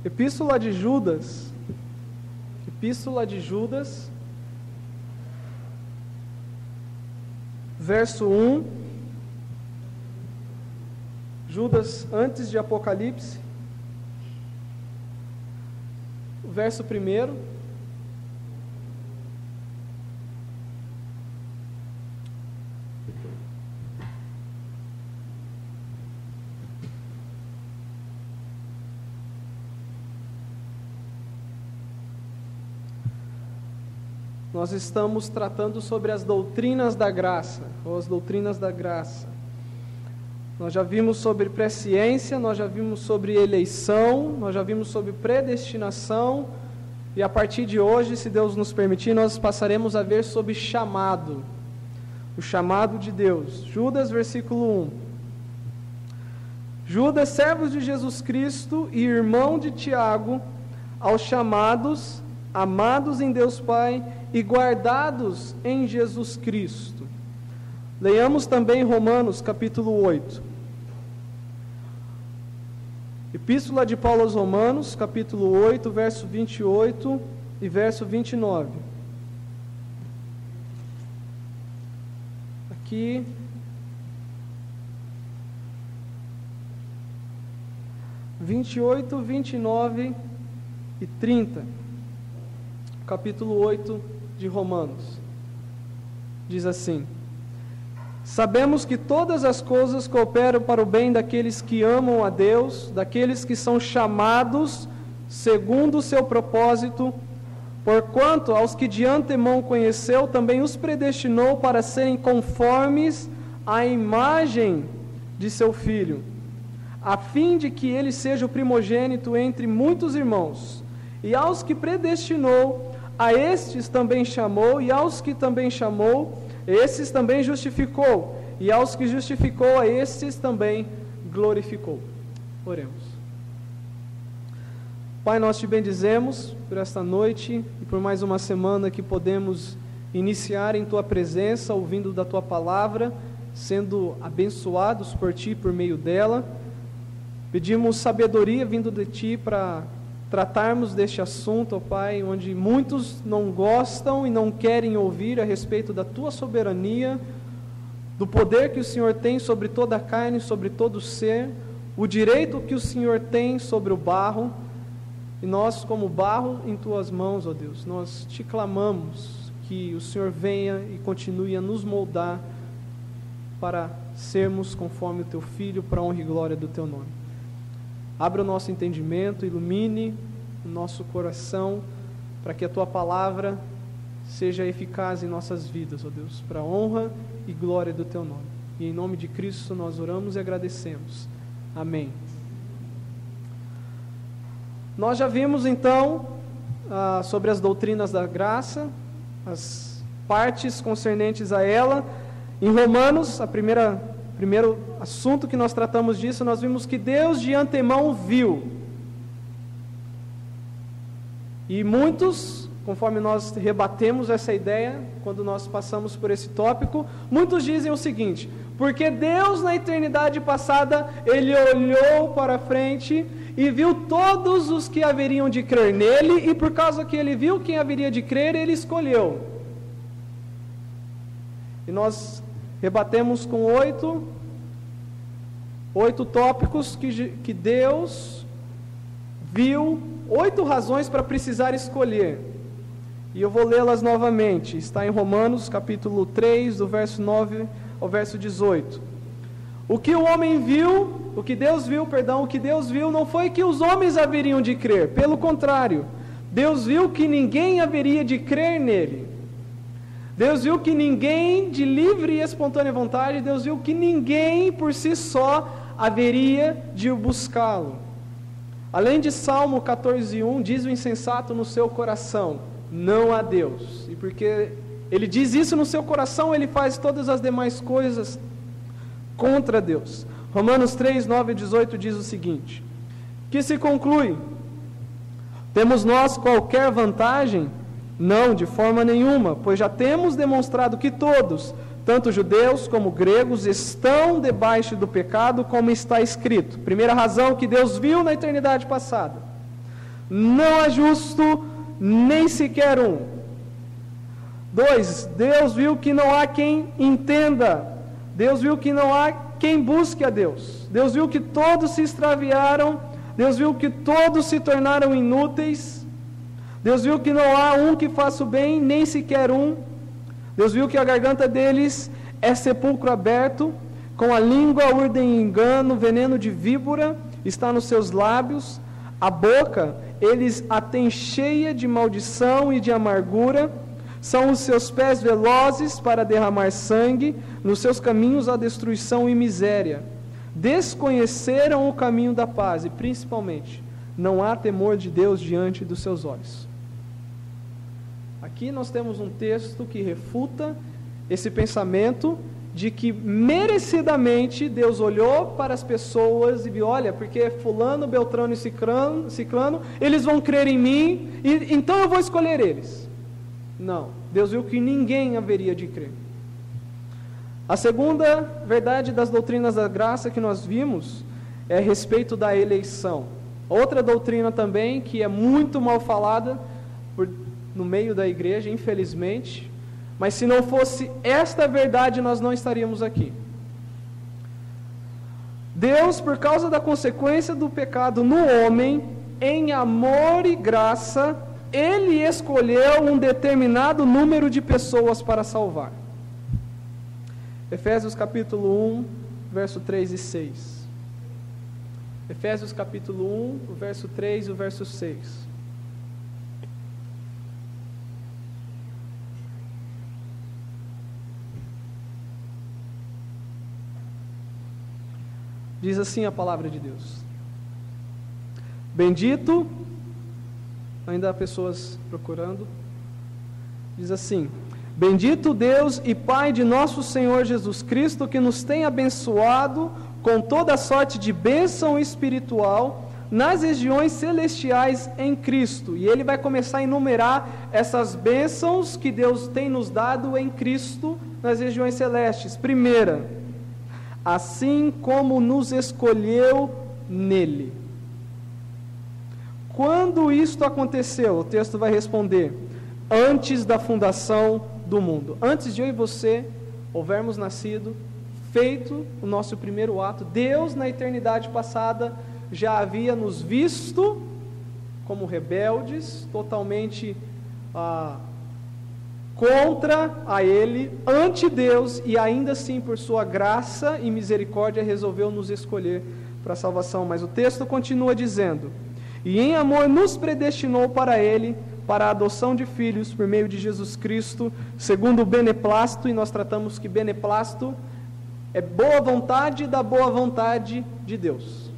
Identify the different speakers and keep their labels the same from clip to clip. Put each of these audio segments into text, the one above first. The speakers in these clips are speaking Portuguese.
Speaker 1: Epístola de Judas, verso 1, Judas antes de Apocalipse, verso 1. Nós estamos tratando sobre as doutrinas da graça, ou as doutrinas da graça. Nós já vimos sobre presciência, nós já vimos sobre eleição, nós já vimos sobre predestinação, e a partir de hoje, se Deus nos permitir, nós passaremos a ver sobre chamado, o chamado de Deus. Judas, versículo 1. Judas, servo de Jesus Cristo e irmão de Tiago, aos chamados, amados em Deus Pai e guardados em Jesus Cristo. Leiamos também Romanos capítulo 8. Epístola de Paulo aos Romanos, capítulo 8, verso 28 e verso 29. Aqui, vinte e oito, 29 e 30. Capítulo 8 de Romanos. Diz assim: sabemos que todas as coisas cooperam para o bem daqueles que amam a Deus, daqueles que são chamados segundo o seu propósito, porquanto aos que de antemão conheceu, também os predestinou para serem conformes à imagem de seu Filho, a fim de que ele seja o primogênito entre muitos irmãos. E aos que predestinou, a estes também chamou, e aos que também chamou, esses também justificou, e aos que justificou, a estes também glorificou. Oremos. Pai, nós te bendizemos por esta noite e por mais uma semana que podemos iniciar em tua presença, ouvindo da tua palavra, sendo abençoados por ti por meio dela. Pedimos sabedoria vindo de ti para tratarmos deste assunto, ó Pai, onde muitos não gostam e não querem ouvir a respeito da Tua soberania, do poder que o Senhor tem sobre toda a carne, sobre todo o ser, o direito que o Senhor tem sobre o barro, e nós, como barro em Tuas mãos, ó Deus, nós te clamamos que o Senhor venha e continue a nos moldar para sermos conforme o Teu Filho, para a honra e glória do Teu nome. Abra o nosso entendimento, ilumine o nosso coração, para que a Tua palavra seja eficaz em nossas vidas, ó Deus, para a honra e glória do Teu nome. E em nome de Cristo nós oramos e agradecemos. Amém. Nós já vimos então sobre as doutrinas da graça, as partes concernentes a ela. Em Romanos, primeiro assunto que nós tratamos disso, nós vimos que Deus de antemão viu. E muitos, conforme nós rebatemos essa ideia, quando nós passamos por esse tópico, muitos dizem o seguinte: porque Deus na eternidade passada, Ele olhou para frente e viu todos os que haveriam de crer nele, e por causa que Ele viu quem haveria de crer, Ele escolheu. E nós rebatemos com oito tópicos que Deus viu, 8 razões para precisar escolher. E eu vou lê-las novamente. Está em Romanos capítulo 3, do verso 9 ao verso 18. O que Deus viu não foi que os homens haveriam de crer. Pelo contrário, Deus viu que ninguém haveria de crer nele. Deus viu que ninguém, de livre e espontânea vontade, Deus viu que ninguém por si só haveria de buscá-lo. Além de Salmo 14:1, diz o insensato no seu coração: não há Deus. E porque ele diz isso no seu coração, ele faz todas as demais coisas contra Deus. Romanos 3, 9 e 18 diz o seguinte: que se conclui? Temos nós qualquer vantagem? Não, de forma nenhuma, pois já temos demonstrado que todos, tanto judeus como gregos, estão debaixo do pecado, como está escrito. Primeira razão que Deus viu na eternidade passada. não há justo, nem sequer um. 2, Deus viu que não há quem entenda. Deus viu que não há quem busque a Deus. Deus viu que todos se extraviaram. Deus viu que todos se tornaram inúteis. Deus viu que não há um que faça o bem, nem sequer um. Deus viu que a garganta deles é sepulcro aberto, com a língua urdem engano, veneno de víbora está nos seus lábios. A boca eles a têm cheia de maldição e de amargura. São os seus pés velozes para derramar sangue, nos seus caminhos a destruição e miséria. Desconheceram o caminho da paz e, principalmente, não há temor de Deus diante dos seus olhos. Aqui nós temos um texto que refuta esse pensamento de que merecidamente Deus olhou para as pessoas e viu, olha, porque fulano, beltrano e ciclano, eles vão crer em mim, e então eu vou escolher eles. Não, Deus viu que ninguém haveria de crer. A segunda verdade das doutrinas da graça que nós vimos é a respeito da eleição. Outra doutrina também que é muito mal falada no meio da igreja, infelizmente, mas se não fosse esta verdade, nós não estaríamos aqui. Deus, por causa da consequência do pecado no homem, em amor e graça, Ele escolheu um determinado número de pessoas para salvar. Efésios capítulo 1, verso 3 e 6. Efésios capítulo 1, o verso 3 e o verso 6. Diz assim a palavra de Deus. Bendito, ainda há pessoas procurando, diz assim: bendito Deus e Pai de nosso Senhor Jesus Cristo, que nos tem abençoado com toda sorte de bênção espiritual nas regiões celestiais em Cristo. E ele vai começar a enumerar essas bênçãos que Deus tem nos dado em Cristo nas regiões celestes. Primeira, assim como nos escolheu nele. Quando isto aconteceu? O texto vai responder: antes da fundação do mundo. Antes de eu e você houvermos nascido, feito o nosso primeiro ato, Deus na eternidade passada já havia nos visto como rebeldes, totalmente contra a Ele, ante Deus, e ainda assim por sua graça e misericórdia resolveu nos escolher para a salvação. Mas o texto continua dizendo: e em amor nos predestinou para Ele, para a adoção de filhos por meio de Jesus Cristo, segundo o beneplácito. E nós tratamos que beneplácito é boa vontade da boa vontade de Deus.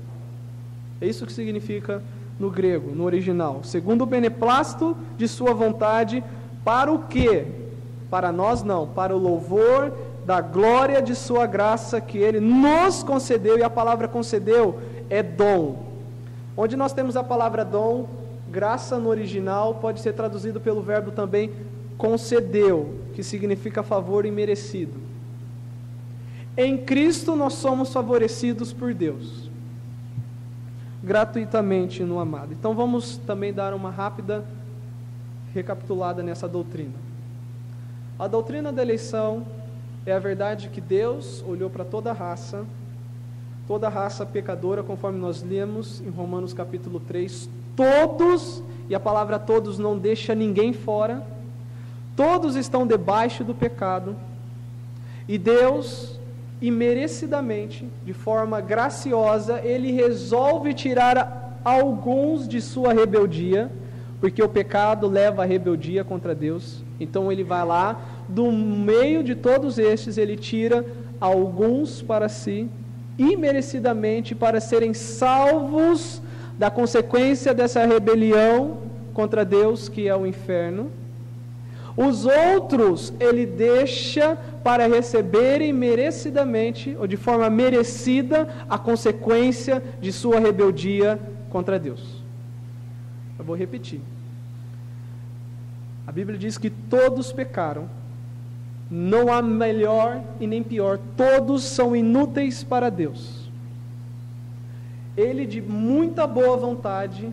Speaker 1: É isso que significa no grego, no original. Segundo o beneplácito de sua vontade, para o quê? Para nós não, para o louvor da glória de sua graça que Ele nos concedeu. E a palavra concedeu é dom. Onde nós temos a palavra dom, graça no original, pode ser traduzido pelo verbo também concedeu, que significa favor imerecido. Em Cristo nós somos favorecidos por Deus, gratuitamente no amado. Então vamos também dar uma rápida recapitulada nessa doutrina. A doutrina da eleição é a verdade que Deus olhou para toda a raça pecadora, conforme nós lemos em Romanos capítulo 3, todos, e a palavra todos não deixa ninguém fora, todos estão debaixo do pecado, e Deus, imerecidamente, de forma graciosa, Ele resolve tirar alguns de sua rebeldia, porque o pecado leva a rebeldia contra Deus. Então Ele vai lá, do meio de todos estes, Ele tira alguns para si, imerecidamente, para serem salvos da consequência dessa rebelião contra Deus, que é o inferno. Os outros Ele deixa para receberem merecidamente, ou de forma merecida, a consequência de sua rebeldia contra Deus. Eu vou repetir. A Bíblia diz que todos pecaram. Não há melhor e nem pior. Todos são inúteis para Deus. Ele, de muita boa vontade,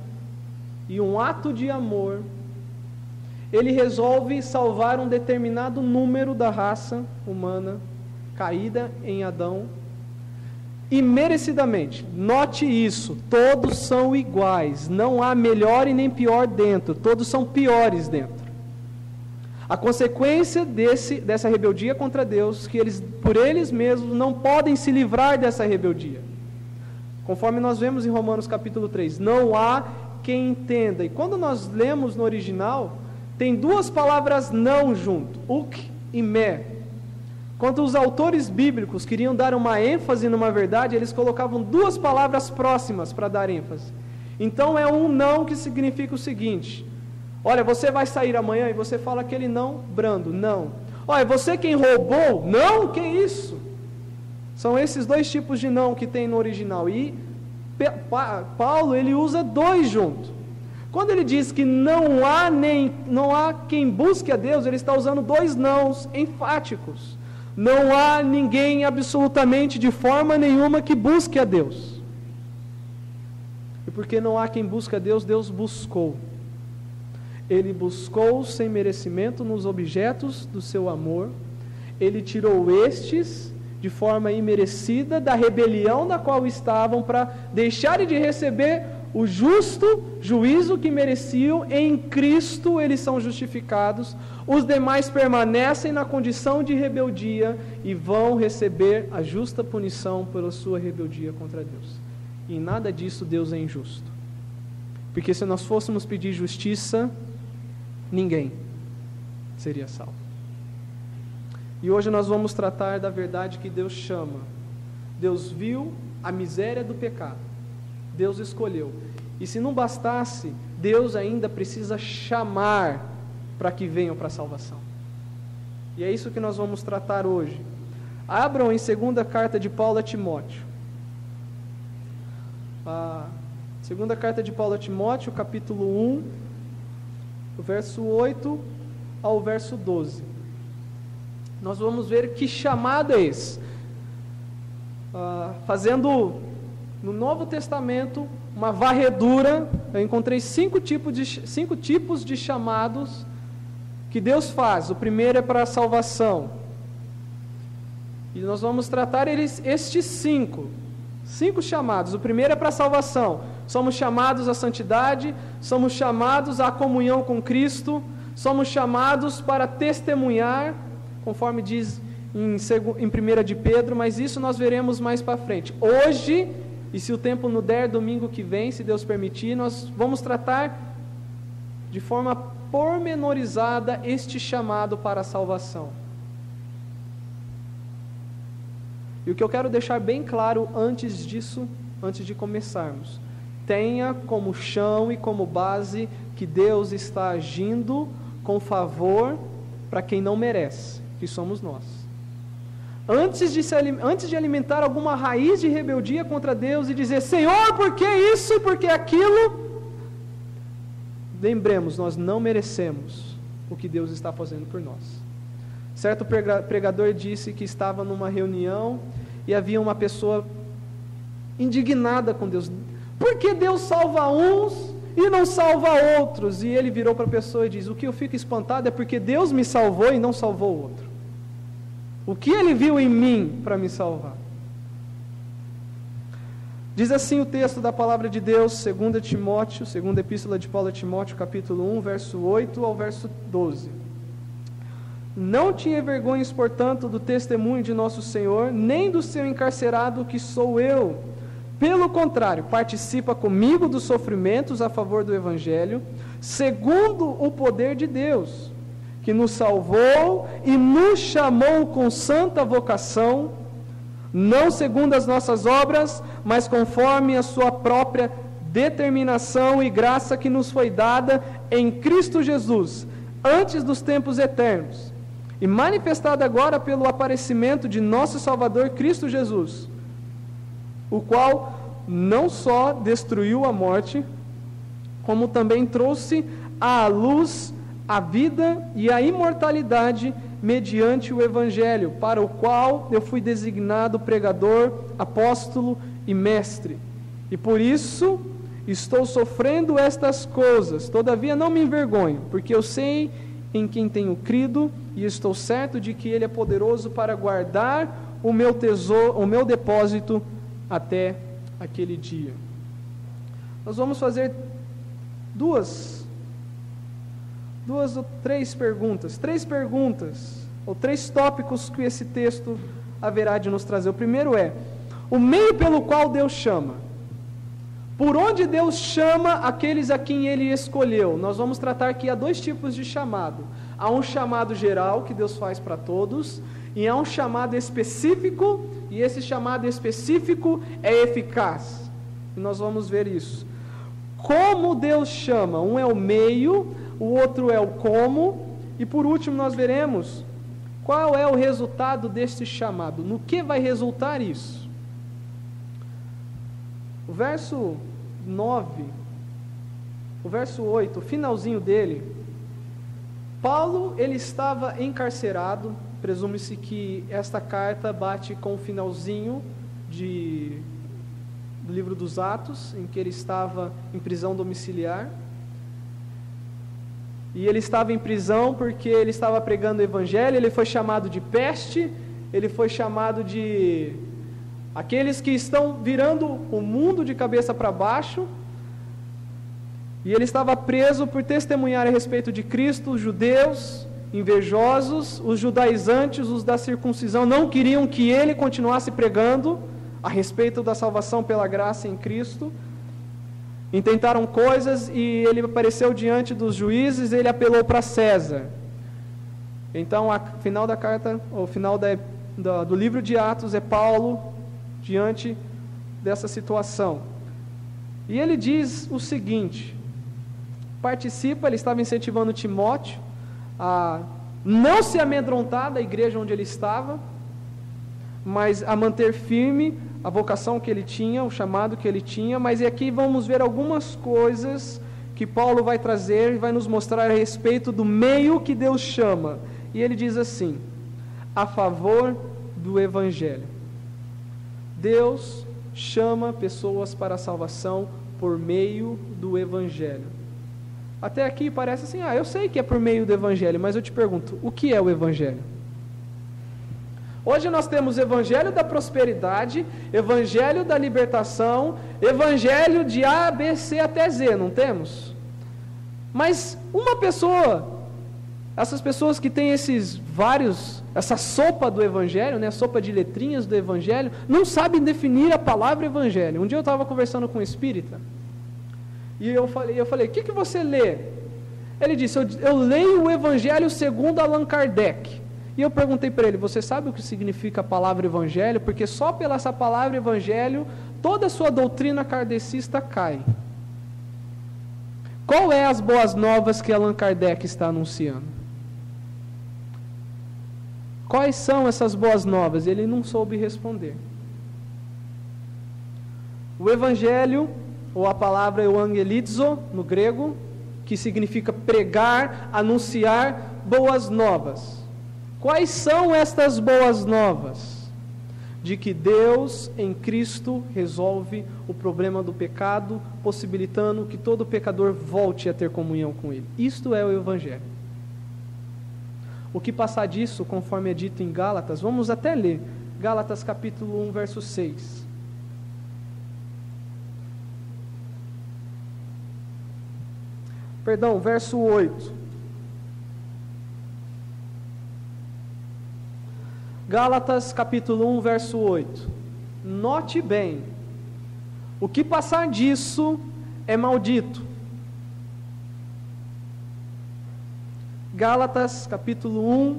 Speaker 1: e um ato de amor, ele resolve salvar um determinado número da raça humana caída em Adão, e merecidamente. Note isso, todos são iguais, não há melhor e nem pior dentro, todos são piores dentro. A consequência dessa rebeldia contra Deus, que eles, por eles mesmos, não podem se livrar dessa rebeldia. Conforme nós vemos em Romanos capítulo 3, não há quem entenda. E quando nós lemos no original, tem duas palavras não junto, uk e me. Quando os autores bíblicos queriam dar uma ênfase numa verdade, eles colocavam duas palavras próximas para dar ênfase. Então é um não que significa o seguinte: olha, você vai sair amanhã, e você fala aquele não brando, não. Olha, você quem roubou? Não, que isso? São esses dois tipos de não que tem no original. E Paulo, ele usa dois juntos. Quando ele diz que não há quem busque a Deus, ele está usando dois nãos enfáticos. Não há ninguém absolutamente de forma nenhuma que busque a Deus. E porque não há quem busque a Deus, Deus buscou. Ele buscou sem merecimento nos objetos do seu amor. Ele tirou estes de forma imerecida da rebelião na qual estavam, para deixarem de receber o justo juízo que mereciam. Em Cristo eles são justificados. Os demais permanecem na condição de rebeldia e vão receber a justa punição pela sua rebeldia contra Deus. E em nada disso Deus é injusto. Porque se nós fôssemos pedir justiça, ninguém seria salvo. E hoje nós vamos tratar da verdade que Deus chama. Deus viu a miséria do pecado. Deus escolheu. E se não bastasse, Deus ainda precisa chamar para que venham para a salvação. E é isso que nós vamos tratar hoje. Abram em 2ª carta de Paulo a Timóteo. A 2ª carta de Paulo a Timóteo, capítulo 1, do verso 8 ao verso 12. Nós vamos ver que chamado é esse. Fazendo no Novo Testamento uma varredura, eu encontrei 5 tipos de chamados que Deus faz. O primeiro é para a salvação. E nós vamos tratar estes 5 chamados. O primeiro é para a salvação. Somos chamados à santidade, somos chamados à comunhão com Cristo, somos chamados para testemunhar, conforme diz em 1 de Pedro, mas isso nós veremos mais para frente. Hoje, e se o tempo não der, domingo que vem, se Deus permitir, nós vamos tratar de forma pormenorizada este chamado para a salvação. E o que eu quero deixar bem claro antes disso, antes de começarmos: tenha como chão e como base que Deus está agindo com favor para quem não merece, que somos nós. Antes de alimentar alguma raiz de rebeldia contra Deus e dizer: Senhor, por que isso e por que aquilo? Lembremos, nós não merecemos o que Deus está fazendo por nós. Certo pregador disse que estava numa reunião e havia uma pessoa indignada com Deus. Por que Deus salva uns e não salva outros? E ele virou para a pessoa e diz: o que eu fico espantado é porque Deus me salvou e não salvou o outro. O que ele viu em mim para me salvar? Diz assim o texto da palavra de Deus, 2 Timóteo, 2ª epístola de Paulo a Timóteo, capítulo 1, verso 8 ao verso 12. Não te envergonhes, portanto, do testemunho de nosso Senhor, nem do seu encarcerado, que sou eu. Pelo contrário, participa comigo dos sofrimentos a favor do Evangelho, segundo o poder de Deus, que nos salvou e nos chamou com santa vocação, não segundo as nossas obras, mas conforme a sua própria determinação e graça que nos foi dada em Cristo Jesus, antes dos tempos eternos, e manifestada agora pelo aparecimento de nosso Salvador Cristo Jesus, o qual não só destruiu a morte, como também trouxe à luz a vida e a imortalidade mediante o Evangelho, para o qual eu fui designado pregador, apóstolo e mestre. E por isso Estou sofrendo estas coisas, todavia não me envergonho, porque eu sei em quem tenho crido e estou certo de que Ele é poderoso para guardar o meu tesouro, o meu depósito até aquele dia. Nós vamos fazer duas ou três perguntas, ou três tópicos que esse texto haverá de nos trazer. O primeiro é o meio pelo qual Deus chama. Por onde Deus chama aqueles a quem Ele escolheu? Nós vamos tratar aqui há dois tipos de chamado. Há um chamado geral que Deus faz para todos, e há um chamado específico, e esse chamado específico é eficaz. E nós vamos ver isso. Como Deus chama? Um é o meio, o outro é o como, e por último nós veremos qual é o resultado deste chamado. No que vai resultar isso? O verso 9, o verso 8, o finalzinho dele, Paulo, ele estava encarcerado, presume-se que esta carta bate com o finalzinho do livro dos Atos, em que ele estava em prisão domiciliar, e ele estava em prisão porque ele estava pregando o evangelho. Ele foi chamado de peste, ele foi chamado de aqueles que estão virando o mundo de cabeça para baixo, e ele estava preso por testemunhar a respeito de Cristo. Os judeus invejosos, os judaizantes, os da circuncisão, não queriam que ele continuasse pregando a respeito da salvação pela graça em Cristo. Intentaram coisas e ele apareceu diante dos juízes, ele apelou para César. Então, o final da carta, o final do livro de Atos é Paulo diante dessa situação. E ele diz o seguinte, ele estava incentivando Timóteo a não se amedrontar da igreja onde ele estava, mas a manter firme a vocação que ele tinha, o chamado que ele tinha. Mas aqui vamos ver algumas coisas que Paulo vai trazer e vai nos mostrar a respeito do meio que Deus chama. E ele diz assim, a favor do Evangelho. Deus chama pessoas para a salvação por meio do Evangelho. Até aqui parece assim, eu sei que é por meio do Evangelho, mas eu te pergunto, o que é o Evangelho? Hoje nós temos Evangelho da prosperidade, Evangelho da libertação, Evangelho de A, B, C até Z, não temos? Mas uma pessoa, essas pessoas que têm essa sopa do Evangelho, né, sopa de letrinhas do Evangelho, não sabem definir a palavra Evangelho. Um dia eu estava conversando com um espírita, e eu falei, o que você lê? Ele disse, eu leio o Evangelho segundo Allan Kardec. E eu perguntei para ele, você sabe o que significa a palavra Evangelho? Porque só pela essa palavra Evangelho, toda a sua doutrina kardecista cai. Qual é as boas novas que Allan Kardec está anunciando? Quais são essas boas novas? Ele não soube responder. O Evangelho, ou a palavra euangelizo, no grego, que significa pregar, anunciar boas novas. Quais são estas boas novas? De que Deus em Cristo resolve o problema do pecado, possibilitando que todo pecador volte a ter comunhão com Ele. Isto é o Evangelho. O que passar disso, conforme é dito em Gálatas, vamos até ler. Gálatas capítulo 1, verso 6. Perdão, verso 8. Gálatas capítulo 1, verso 8. Note bem, o que passar disso é maldito. Gálatas capítulo 1,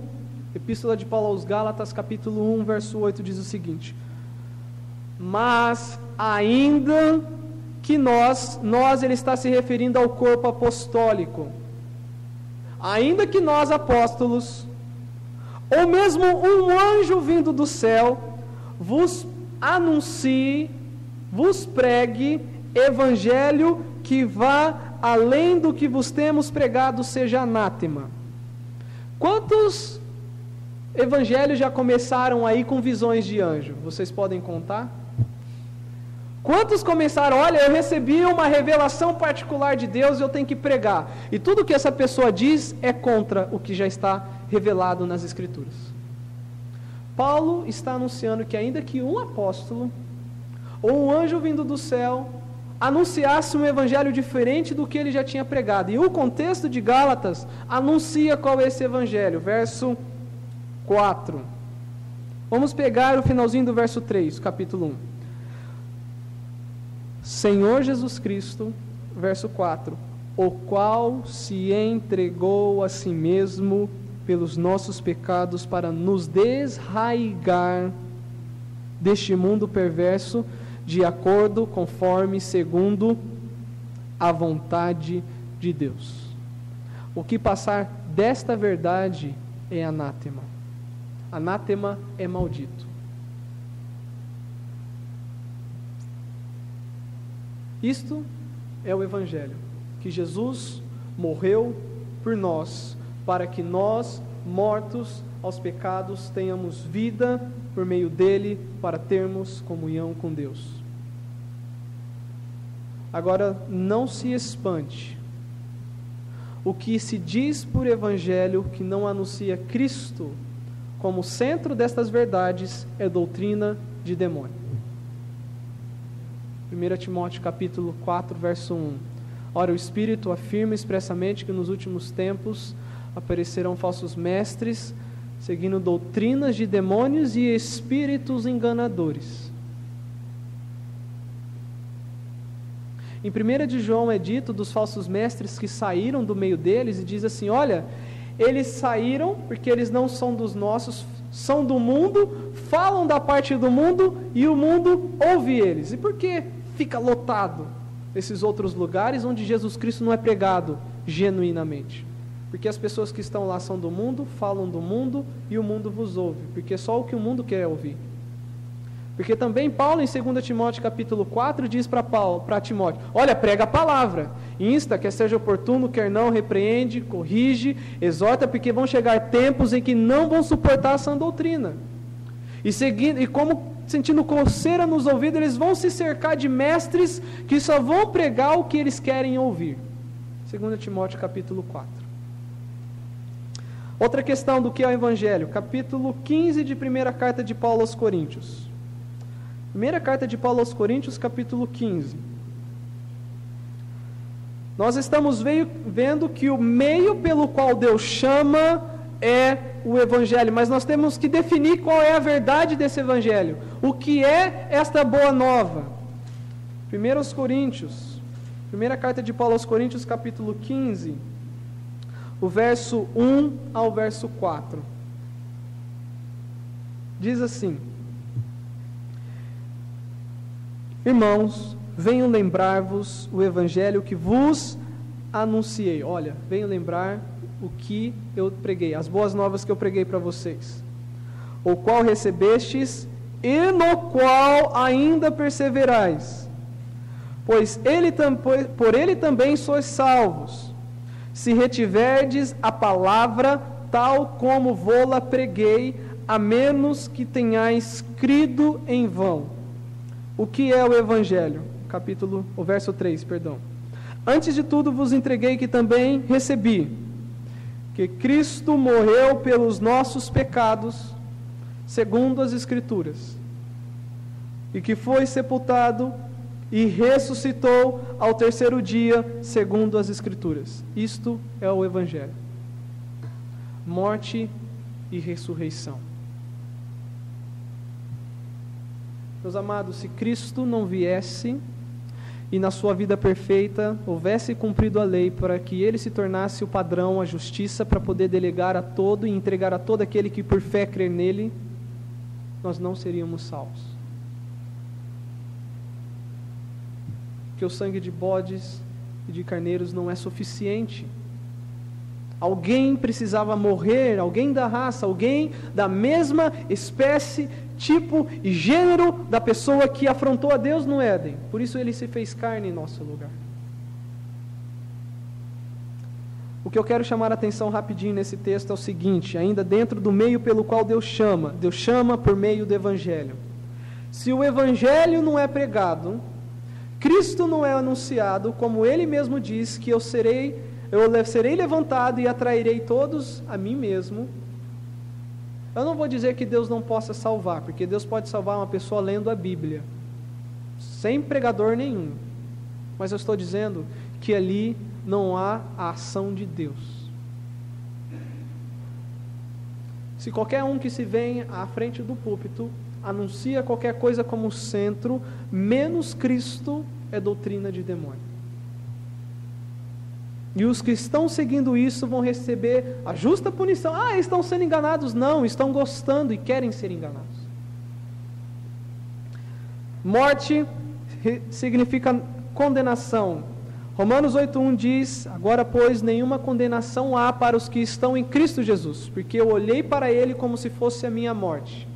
Speaker 1: Epístola de Paulo aos Gálatas capítulo 1, verso 8 diz o seguinte: mas ainda que nós, ele está se referindo ao corpo apostólico, ainda que nós apóstolos, ou mesmo um anjo vindo do céu, vos anuncie, vos pregue evangelho que vá além do que vos temos pregado, seja anátema. Quantos evangelhos já começaram aí com visões de anjo? Vocês podem contar? Quantos começaram, olha, eu recebi uma revelação particular de Deus e eu tenho que pregar. E tudo que essa pessoa diz é contra o que já está revelado nas Escrituras. Paulo está anunciando que ainda que um apóstolo ou um anjo vindo do céu anunciasse um evangelho diferente do que ele já tinha pregado. E o contexto de Gálatas anuncia qual é esse evangelho. Verso 4. Vamos pegar o finalzinho do verso 3, capítulo 1. Senhor Jesus Cristo, verso 4, o qual se entregou a si mesmo pelos nossos pecados para nos desraigar deste mundo perverso, de acordo, conforme, segundo a vontade de Deus. O que passar desta verdade é anátema. Anátema é maldito. Isto é o Evangelho, que Jesus morreu por nós, para que nós, mortos aos pecados, tenhamos vida por meio dele, para termos comunhão com Deus. Agora, não se espante. O que se diz por Evangelho que não anuncia Cristo como centro destas verdades é doutrina de demônio. 1 Timóteo capítulo 4, verso 1. Ora, o Espírito afirma expressamente que nos últimos tempos aparecerão falsos mestres, seguindo doutrinas de demônios e espíritos enganadores. Em 1 de João é dito dos falsos mestres que saíram do meio deles, e diz assim, olha, eles saíram porque eles não são dos nossos, são do mundo, falam da parte do mundo e o mundo ouve eles. E por quê? Fica lotado esses outros lugares onde Jesus Cristo não é pregado genuinamente. Porque as pessoas que estão lá são do mundo, falam do mundo e o mundo vos ouve. Porque só o que o mundo quer ouvir. Porque também Paulo em 2 Timóteo capítulo 4 diz para Timóteo, olha, prega a palavra, insta, quer seja oportuno, quer não, repreende, corrige, exorta, porque vão chegar tempos em que não vão suportar a sã doutrina. E como sentindo coceira nos ouvidos, eles vão se cercar de mestres que só vão pregar o que eles querem ouvir. 2 Timóteo capítulo 4. Outra questão do que é o Evangelho, capítulo 15 de 1ª carta de Paulo aos Coríntios. 1ª carta de Paulo aos Coríntios, capítulo 15. Nós estamos vendo que o meio pelo qual Deus chama é o Evangelho, mas nós temos que definir qual é a verdade desse Evangelho. O que é esta boa nova? 1 Coríntios, 1ª carta de Paulo aos Coríntios, capítulo 15, o verso 1 ao verso 4. Diz assim: Irmãos, venho lembrar-vos o Evangelho que vos anunciei. Olha, venho lembrar o que eu preguei, as boas novas que eu preguei para vocês, o qual recebestes e no qual ainda perseverais, pois por ele também sois salvos, se retiverdes a palavra tal como vô-la preguei, a menos que tenhais crido em vão. O que é o Evangelho? O verso 3, perdão. Antes de tudo vos entreguei que também recebi, que Cristo morreu pelos nossos pecados, segundo as Escrituras, e que foi sepultado e ressuscitou ao terceiro dia, segundo as Escrituras. Isto é o Evangelho. Morte e ressurreição. Meus amados, se Cristo não viesse e na sua vida perfeita houvesse cumprido a lei para que ele se tornasse o padrão, a justiça, para poder delegar a todo e entregar a todo aquele que por fé crer nele, nós não seríamos salvos. Porque o sangue de bodes e de carneiros não é suficiente. Alguém precisava morrer, alguém da raça, alguém da mesma espécie, tipo e gênero da pessoa que afrontou a Deus no Éden. Por isso ele se fez carne em nosso lugar. O que eu quero chamar a atenção rapidinho nesse texto é o seguinte, ainda dentro do meio pelo qual Deus chama por meio do Evangelho. Se o Evangelho não é pregado, Cristo não é anunciado, como Ele mesmo diz, que eu serei levantado e atrairei todos a mim mesmo. Eu não vou dizer que Deus não possa salvar, porque Deus pode salvar uma pessoa lendo a Bíblia, sem pregador nenhum. Mas eu estou dizendo que ali não há a ação de Deus. Se qualquer um que se vem à frente do púlpito anuncia qualquer coisa como centro, menos Cristo, é doutrina de demônio. E os que estão seguindo isso vão receber a justa punição. Estão sendo enganados. Não, estão gostando e querem ser enganados. Morte significa condenação. Romanos 8:1 diz: agora, pois, nenhuma condenação há para os que estão em Cristo Jesus, porque eu olhei para Ele como se fosse a minha morte.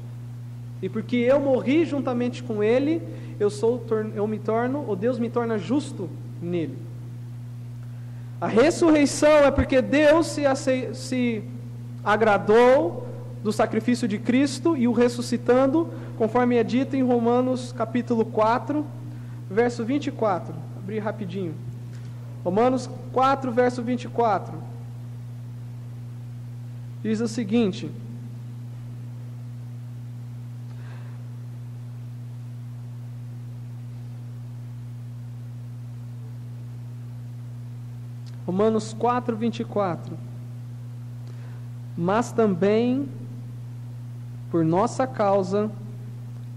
Speaker 1: E porque eu morri juntamente com Ele, Deus me torna justo nele. A ressurreição é porque Deus se agradou do sacrifício de Cristo e o ressuscitando, conforme é dito em Romanos capítulo 4, verso 24. Abrir rapidinho. Romanos 4, verso 24. Diz o seguinte: Romanos 4, 24. Mas também por nossa causa,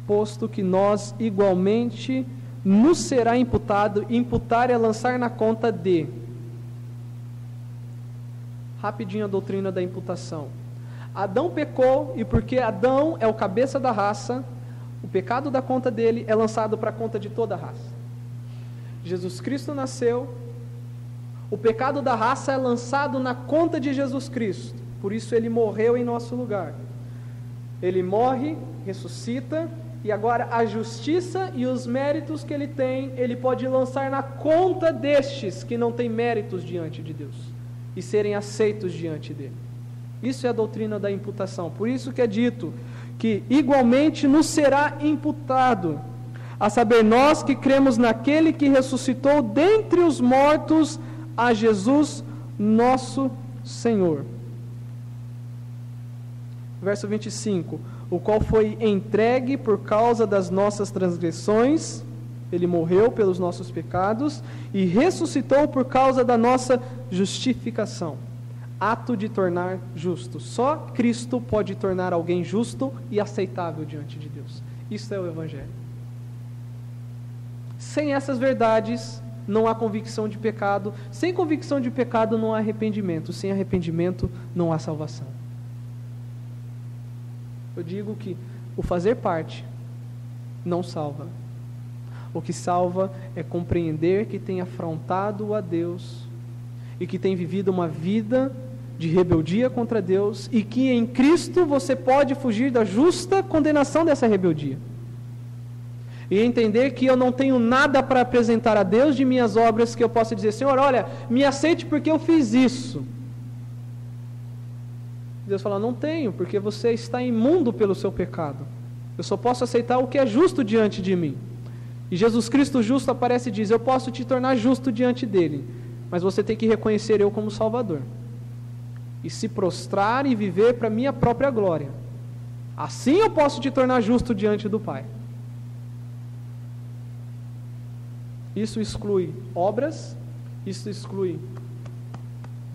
Speaker 1: posto que nós igualmente nos será imputado. Imputar é lançar na conta de. Rapidinho a doutrina da imputação. Adão pecou, e porque Adão é o cabeça da raça, o pecado da conta dele é lançado para a conta de toda a raça. Jesus Cristo nasceu, o pecado da raça é lançado na conta de Jesus Cristo, por isso ele morreu em nosso lugar. Ele morre, ressuscita, e agora a justiça e os méritos que ele tem, ele pode lançar na conta destes que não têm méritos diante de Deus, e serem aceitos diante dele. Isso é a doutrina da imputação. Por isso que é dito que igualmente nos será imputado, a saber, nós que cremos naquele que ressuscitou dentre os mortos a Jesus nosso Senhor. Verso 25: o qual foi entregue por causa das nossas transgressões, ele morreu pelos nossos pecados, e ressuscitou por causa da nossa justificação. Ato de tornar justo. Só Cristo pode tornar alguém justo e aceitável diante de Deus. Isso é o Evangelho. Sem essas verdades, não há convicção de pecado. Sem convicção de pecado, não há arrependimento. Sem arrependimento, não há salvação. Eu digo que o fazer parte não salva. O que salva é compreender que tem afrontado a Deus e que tem vivido uma vida de rebeldia contra Deus, e que em Cristo você pode fugir da justa condenação dessa rebeldia. E entender que eu não tenho nada para apresentar a Deus de minhas obras que eu possa dizer: Senhor, olha, me aceite porque eu fiz isso. Deus fala: não tenho, porque você está imundo pelo seu pecado. Eu só posso aceitar o que é justo diante de mim. E Jesus Cristo justo aparece e diz: eu posso te tornar justo diante dele, mas você tem que reconhecer eu como Salvador e se prostrar e viver para a minha própria glória. Assim eu posso te tornar justo diante do Pai. Isso exclui obras, isso exclui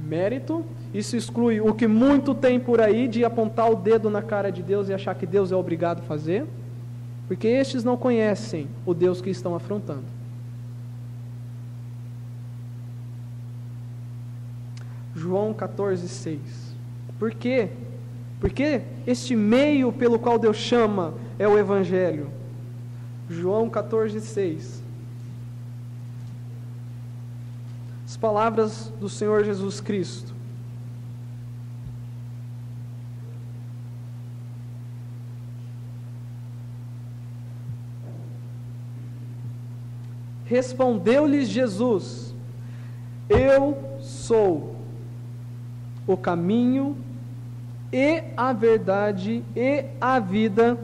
Speaker 1: mérito, isso exclui o que muito tem por aí de apontar o dedo na cara de Deus e achar que Deus é obrigado a fazer, porque estes não conhecem o Deus que estão afrontando. João 14:6. Por quê? Porque este meio pelo qual Deus chama é o Evangelho. João 14:6. As palavras do Senhor Jesus Cristo. Respondeu-lhes Jesus: eu sou o caminho e a verdade e a vida,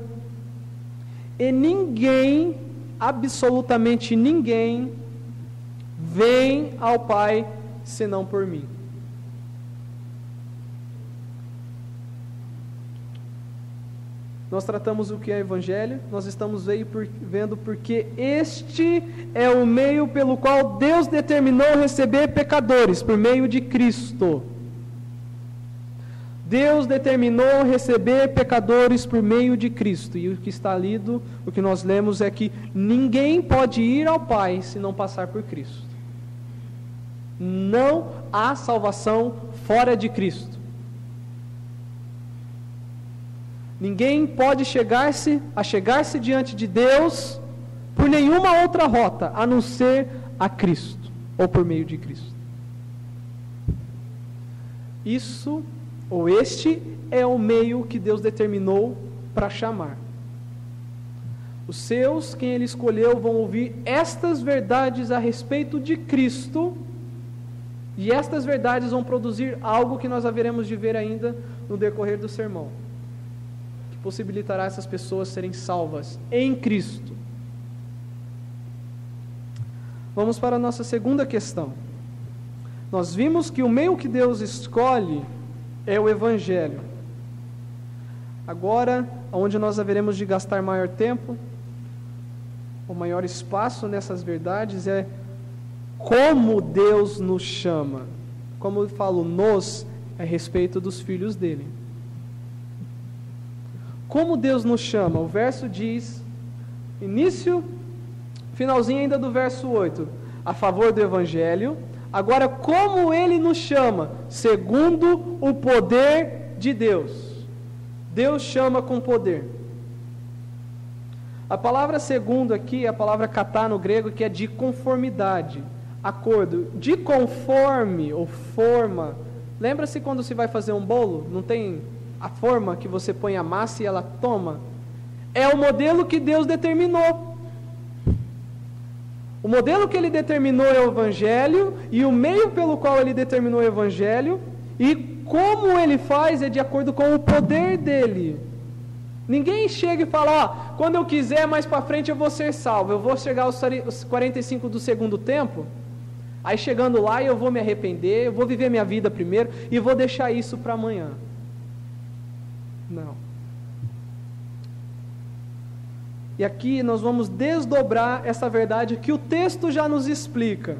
Speaker 1: E ninguém, absolutamente ninguém, vem ao Pai senão por mim. Nós tratamos o que é Evangelho, nós estamos vendo porque este é o meio pelo qual Deus determinou receber pecadores, por meio de Cristo. Deus determinou receber pecadores por meio de Cristo. E o que está lido, o que nós lemos é que ninguém pode ir ao Pai se não passar por Cristo. Não há salvação fora de Cristo. Ninguém pode chegar-se diante de Deus por nenhuma outra rota, a não ser a Cristo, ou por meio de Cristo. Este é o meio que Deus determinou para chamar. Os seus, quem Ele escolheu, vão ouvir estas verdades a respeito de Cristo, e estas verdades vão produzir algo que nós haveremos de ver ainda no decorrer do sermão, que possibilitará essas pessoas serem salvas em Cristo. Vamos para a nossa segunda questão. Nós vimos que o meio que Deus escolhe é o Evangelho. Agora, onde nós haveremos de gastar maior tempo, o maior espaço nessas verdades é como Deus nos chama. Como eu falo, nos, a respeito dos filhos dele. Como Deus nos chama? O verso diz, finalzinho ainda do verso 8, a favor do Evangelho. Agora, como Ele nos chama? Segundo o poder de Deus. Deus chama com poder. A palavra segundo aqui é a palavra katá no grego, que é de conformidade, acordo. De conforme ou forma. Lembra-se quando se vai fazer um bolo? Não tem a forma que você põe a massa e ela toma? É o modelo que Deus determinou. O modelo que Ele determinou é o Evangelho, e o meio pelo qual Ele determinou o Evangelho, e como Ele faz é de acordo com o poder dEle. Ninguém chega e fala, quando eu quiser mais para frente eu vou ser salvo, eu vou chegar aos 45 do segundo tempo, aí chegando lá eu vou me arrepender, eu vou viver minha vida primeiro, e vou deixar isso para amanhã. Não. E aqui nós vamos desdobrar essa verdade que o texto já nos explica.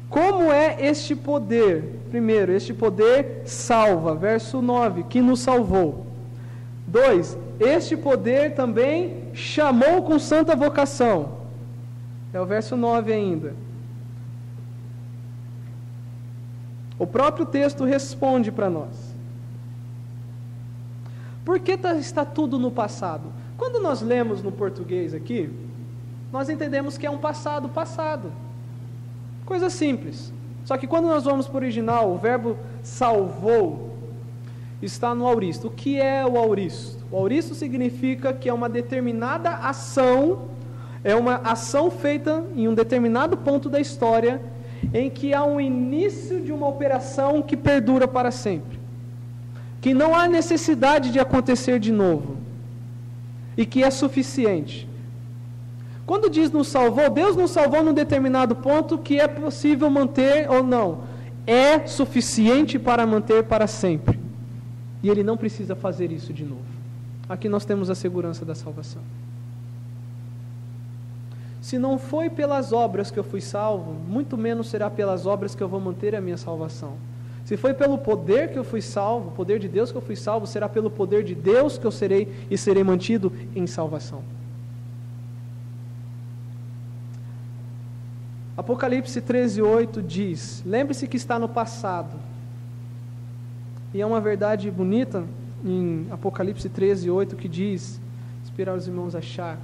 Speaker 1: Como é este poder? Primeiro, este poder salva, verso 9, que nos salvou. 2, este poder também chamou com santa vocação. É o verso 9 ainda. O próprio texto responde para nós. Por que está tudo no passado? Quando nós lemos no português aqui, nós entendemos que é um passado. Coisa simples. Só que quando nós vamos para o original, o verbo salvou está no auristo. O que é o auristo? O auristo significa que é uma determinada ação, é uma ação feita em um determinado ponto da história, em que há um início de uma operação que perdura para sempre, que não há necessidade de acontecer de novo, e que é suficiente. Quando diz nos salvou, Deus nos salvou num determinado ponto que é possível manter ou não. É suficiente para manter para sempre. E Ele não precisa fazer isso de novo. Aqui nós temos a segurança da salvação. Se não foi pelas obras que eu fui salvo, muito menos será pelas obras que eu vou manter a minha salvação. Se foi pelo poder que eu fui salvo, o poder de Deus que eu fui salvo, será pelo poder de Deus que eu serei e serei mantido em salvação. Apocalipse 13:8 diz, lembre-se que está no passado. E é uma verdade bonita em Apocalipse 13:8 que diz, esperar os irmãos achar.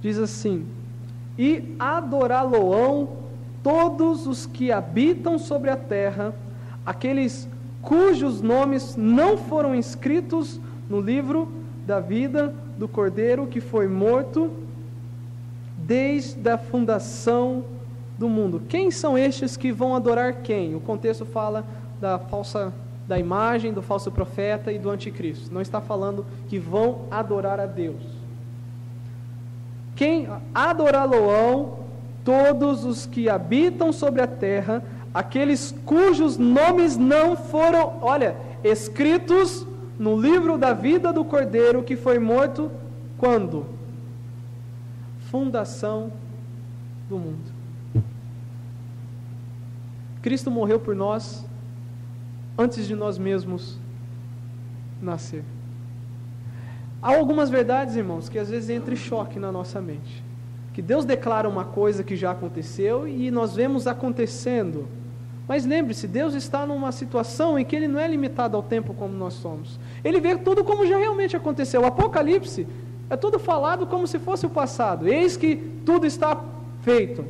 Speaker 1: Diz assim, e adorá-lo-ão todos os que habitam sobre a terra, aqueles cujos nomes não foram escritos no livro da vida do Cordeiro que foi morto desde a fundação do mundo. Quem são estes que vão adorar quem? O contexto fala da imagem, do falso profeta e do anticristo. Não está falando que vão adorar a Deus. Quem adorá-lo-ão todos os que habitam sobre a terra, aqueles cujos nomes não foram, escritos no livro da vida do Cordeiro que foi morto quando? Fundação do mundo. Cristo morreu por nós antes de nós mesmos nascer. Há algumas verdades, irmãos, que às vezes entram em choque na nossa mente. Que Deus declara uma coisa que já aconteceu e nós vemos acontecendo. Mas lembre-se, Deus está numa situação em que Ele não é limitado ao tempo como nós somos. Ele vê tudo como já realmente aconteceu. O Apocalipse é tudo falado como se fosse o passado. Eis que tudo está feito.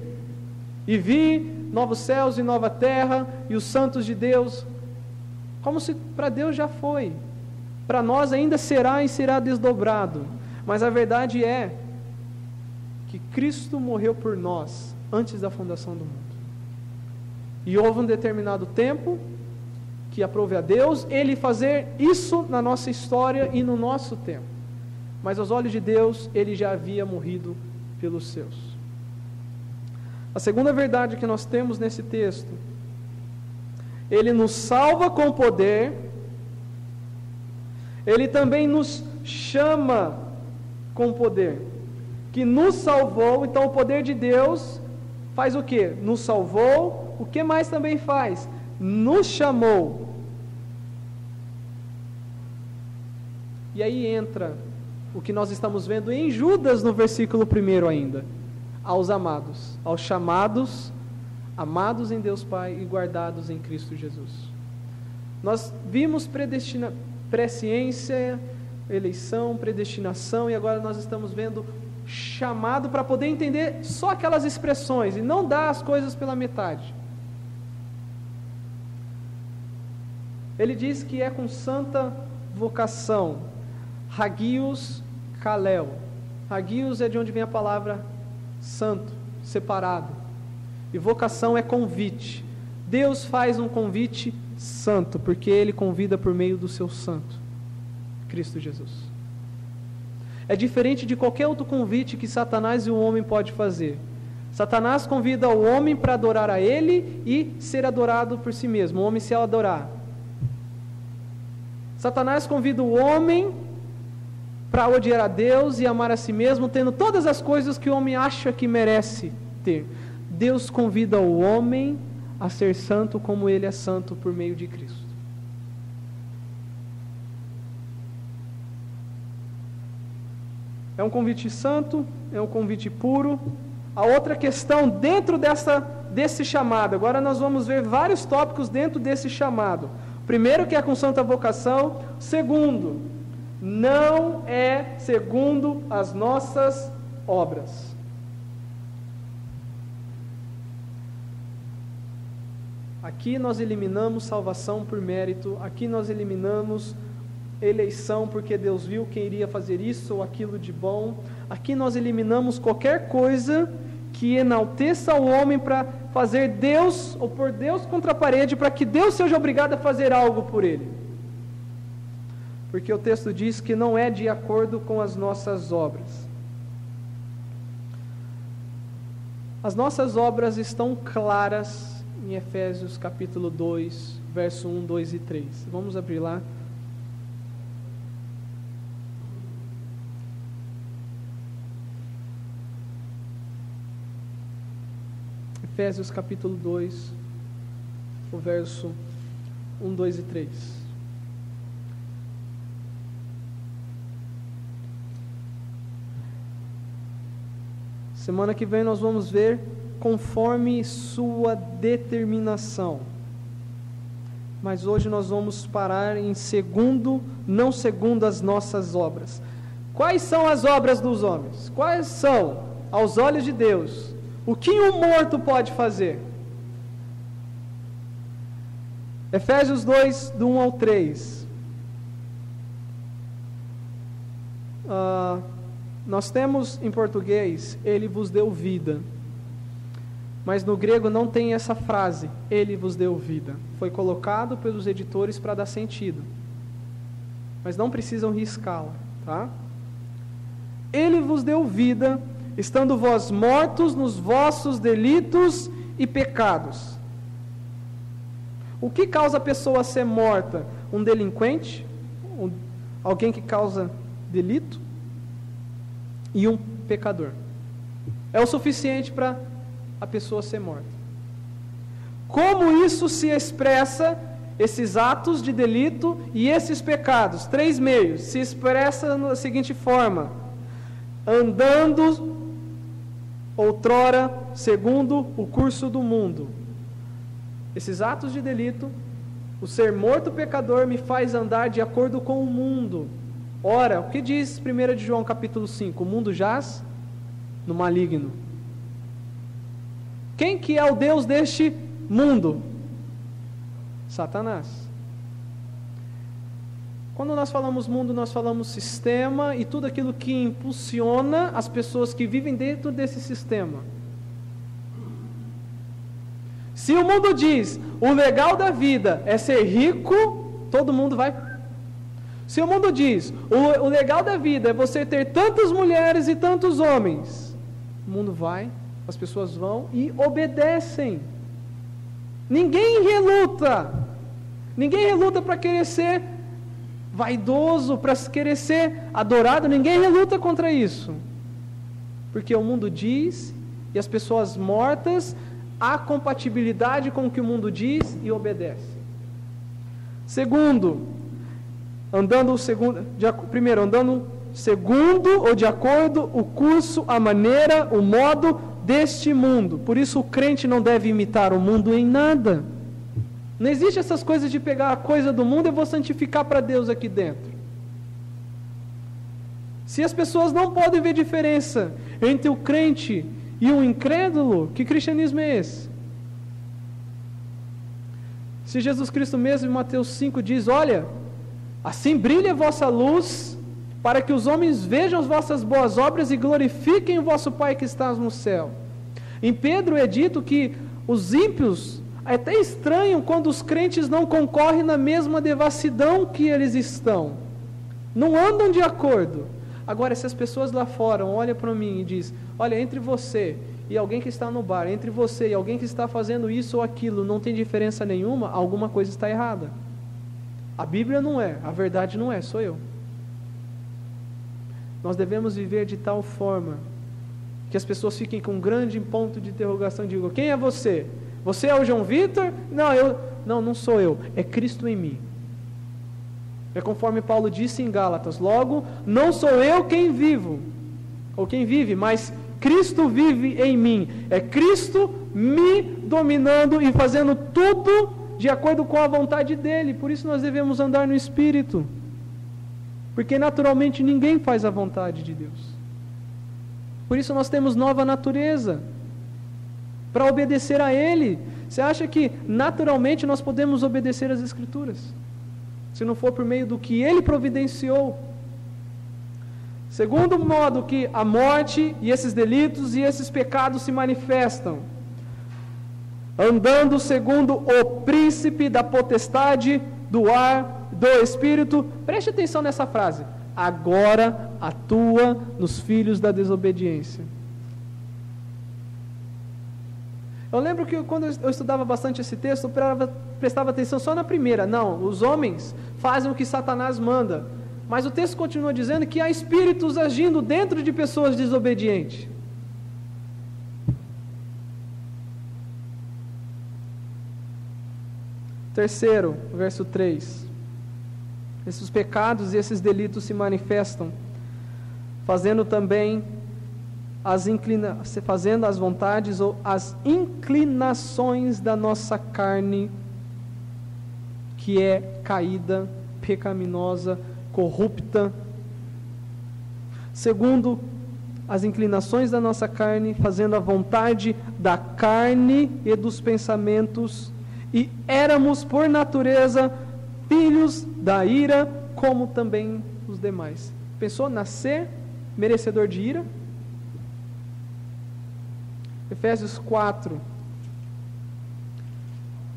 Speaker 1: E vi novos céus e nova terra e os santos de Deus. Como se para Deus já foi. Para nós ainda será e será desdobrado. Mas a verdade é que Cristo morreu por nós antes da fundação do mundo. E houve um determinado tempo que aprove a Deus Ele fazer isso na nossa história e no nosso tempo. Mas aos olhos de Deus, Ele já havia morrido pelos seus. A segunda verdade que nós temos nesse texto, Ele nos salva com poder, Ele também nos chama com poder. Que nos salvou, então o poder de Deus faz o quê? Nos salvou, o que mais também faz? Nos chamou. E aí entra o que nós estamos vendo em Judas no versículo 1 ainda. Aos amados, aos chamados, amados em Deus Pai e guardados em Cristo Jesus. Nós vimos presciência, eleição, predestinação, e agora nós estamos vendo chamado para poder entender só aquelas expressões e não dar as coisas pela metade. Ele diz que é com santa vocação, hagios kalel. Hagios é de onde vem a palavra santo, separado. E vocação é convite. Deus faz um convite santo, porque Ele convida por meio do seu santo, Cristo Jesus. É diferente de qualquer outro convite que Satanás e o homem pode fazer. Satanás convida o homem para adorar a ele e ser adorado por si mesmo, o homem se adorar. Satanás convida o homem para odiar a Deus e amar a si mesmo, tendo todas as coisas que o homem acha que merece ter. Deus convida o homem a ser santo como ele é santo por meio de Cristo. É um convite santo, é um convite puro. A outra questão dentro desse chamado, agora nós vamos ver vários tópicos dentro desse chamado. Primeiro, que é com santa vocação. Segundo, não é segundo as nossas obras. Aqui nós eliminamos salvação por mérito, aqui nós eliminamos eleição porque Deus viu quem iria fazer isso ou aquilo de bom. Aqui nós eliminamos qualquer coisa que enalteça o homem para fazer Deus ou pôr Deus contra a parede para que Deus seja obrigado a fazer algo por ele. Porque o texto diz que não é de acordo com as nossas obras. As nossas obras estão claras em Efésios capítulo 2, verso 1, 2 e 3. Vamos abrir lá. Efésios capítulo 2, o verso 1, 2 e 3. Semana que vem nós vamos ver conforme sua determinação. Mas hoje nós vamos parar em segundo, não segundo as nossas obras. Quais são as obras dos homens? Quais são, aos olhos de Deus, o que um morto pode fazer? Efésios 2, do 1 ao 3. Nós temos em português, ele vos deu vida. Mas no grego não tem essa frase, ele vos deu vida. Foi colocado pelos editores para dar sentido. Mas não precisam riscá-la, tá? Ele vos deu vida, estando vós mortos nos vossos delitos e pecados. O que causa a pessoa a ser morta? Um delinquente? Alguém que causa delito? E um pecador. É o suficiente para a pessoa ser morta. Como isso se expressa, esses atos de delito e esses pecados? 3 meios. Se expressa da seguinte forma: andando outrora segundo o curso do mundo. Esses atos de delito, o ser morto pecador me faz andar de acordo com o mundo. Ora, o que diz 1 de João capítulo 5? O mundo jaz no maligno. Quem que é o Deus deste mundo? Satanás. Quando nós falamos mundo, nós falamos sistema e tudo aquilo que impulsiona as pessoas que vivem dentro desse sistema. Se o mundo diz, o legal da vida é ser rico, todo mundo vai. Se o mundo diz, o legal da vida é você ter tantas mulheres e tantos homens, o mundo vai, as pessoas vão e obedecem. Ninguém reluta para querer ser vaidoso, para querer ser adorado, ninguém reluta contra isso. Porque o mundo diz, e as pessoas mortas, há compatibilidade com o que o mundo diz e obedece. Andando segundo ou de acordo o curso, a maneira, o modo deste mundo. Por isso o crente não deve imitar o mundo em nada. Não existe essas coisas de pegar a coisa do mundo e eu vou santificar para Deus aqui dentro. Se as pessoas não podem ver diferença entre o crente e o incrédulo, que cristianismo é esse? Se Jesus Cristo mesmo em Mateus 5 diz, olha, assim brilha a vossa luz, para que os homens vejam as vossas boas obras e glorifiquem o vosso Pai que está no céu. Em Pedro é dito que os ímpios até estranham quando os crentes não concorrem na mesma devassidão que eles estão. Não andam de acordo. Agora, se as pessoas lá fora olham para mim e dizem, olha, entre você e alguém que está no bar, entre você e alguém que está fazendo isso ou aquilo, não tem diferença nenhuma, alguma coisa está errada. A Bíblia não é, a verdade não é, sou eu. Nós devemos viver de tal forma que as pessoas fiquem com um grande ponto de interrogação e digam, quem é você? Você é o João Vitor? Não sou eu, é Cristo em mim. É conforme Paulo disse em Gálatas, logo, não sou eu quem vivo, ou quem vive, mas Cristo vive em mim. É Cristo me dominando e fazendo tudo de acordo com a vontade dEle. Por isso nós devemos andar no Espírito. Porque naturalmente ninguém faz a vontade de Deus. Por isso nós temos nova natureza, para obedecer a Ele. Você acha que naturalmente nós podemos obedecer às Escrituras? Se não for por meio do que Ele providenciou. Segundo modo que a morte e esses delitos e esses pecados se manifestam, andando segundo o príncipe da potestade do ar, do Espírito. Preste atenção nessa frase. Agora atua nos filhos da desobediência. Eu lembro que quando eu estudava bastante esse texto, eu prestava atenção só na primeira. Não, os homens fazem o que Satanás manda. Mas o texto continua dizendo que há espíritos agindo dentro de pessoas desobedientes. Terceiro, verso 3. Esses pecados e esses delitos se manifestam, fazendo também fazendo as vontades ou as inclinações da nossa carne, que é caída, pecaminosa, corrupta. Segundo, as inclinações da nossa carne, fazendo a vontade da carne e dos pensamentos, e éramos por natureza filhos da ira, como também os demais. Pensou nascer merecedor de ira? Efésios 4,